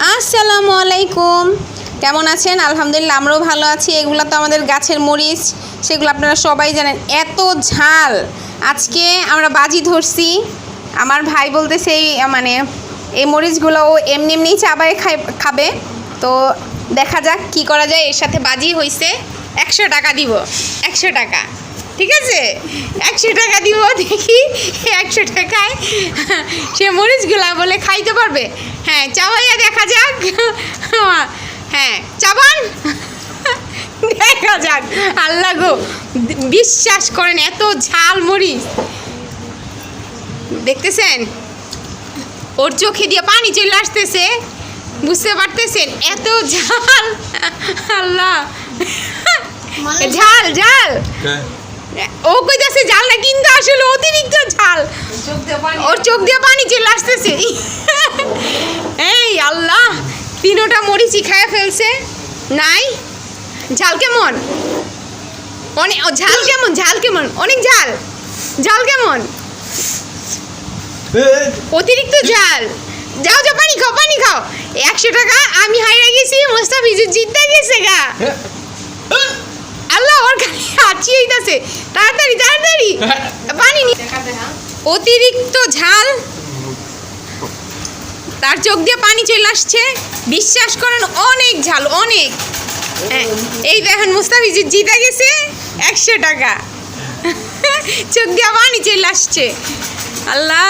আসসালামু আলাইকুম, কেমন আছেন? আলহামদুলিল্লাহ, আমরাও ভালো আছি। এগুলো তো আমাদের গাছের মরিচ, সেগুলো আপনারা সবাই জানেন। এত ঝাল, আজকে আমরা বাজি ধরছি। আমার ভাই বলতেছে এই মরিচগুলো ও এমনি এমনিই চাবায় খাবে। তো দেখা যাক কি করা যায়। এর সাথে বাজি হয়েছে 100 টাকা দিব, 100 টাকা, ঠিক আছে? 100 টাকা দিব, দেখি 100 টাকায় সে মরিচগুলা বলে খাইতে পারবে। হ্যাঁ, চাবাইয়া দেখা যাক। হ্যাঁ, চাবান, দেখা যাক। আল্লাহ গো, বিশ্বাস করেন এত ঝাল মরিচ দেখতেছেন, ওর চোখে দিয়ে পানি চলে আসতেছে, বুঝতে পারতেছেন এত ঝাল। আল্লাহ, ঝাল ঝাল। ও কইতাছে ঝাল না, কিন্তু আসলে অতিরিক্ত ঝাল, ওর চোখ দিয়ে পানি চলে আসতেছে। এই আল্লাহ, তিনোটা মরিচই খায় ফেলছে। নাই ঝাল কেমন? অনেক ঝাল কেমন? ঝাল কেমন? অনেক ঝাল। ঝাল কেমন? অতিরিক্ত ঝাল। যাও যাও, পানি খাও, পানি খাও। 100 টাকা আমি হারিয়ে গেছি, মুস্তাফিজুর জিততে গেছে গা। আল্লাহ, ওর খালি হাঁচি হইতাছে। তাড়াতাড়ি তাড়াতাড়ি পানি নি। অতিরিক্ত ঝাল, তার চোখ দিয়ে পানি চলে আসছে। বিশ্বাস করেন অনেক ঝাল, অনেক। এই দেখেন, মুস্তাফিজুর জিতে গেছে 100 টাকা। চোখ দিয়ে পানি চলে আসছে। আল্লাহ।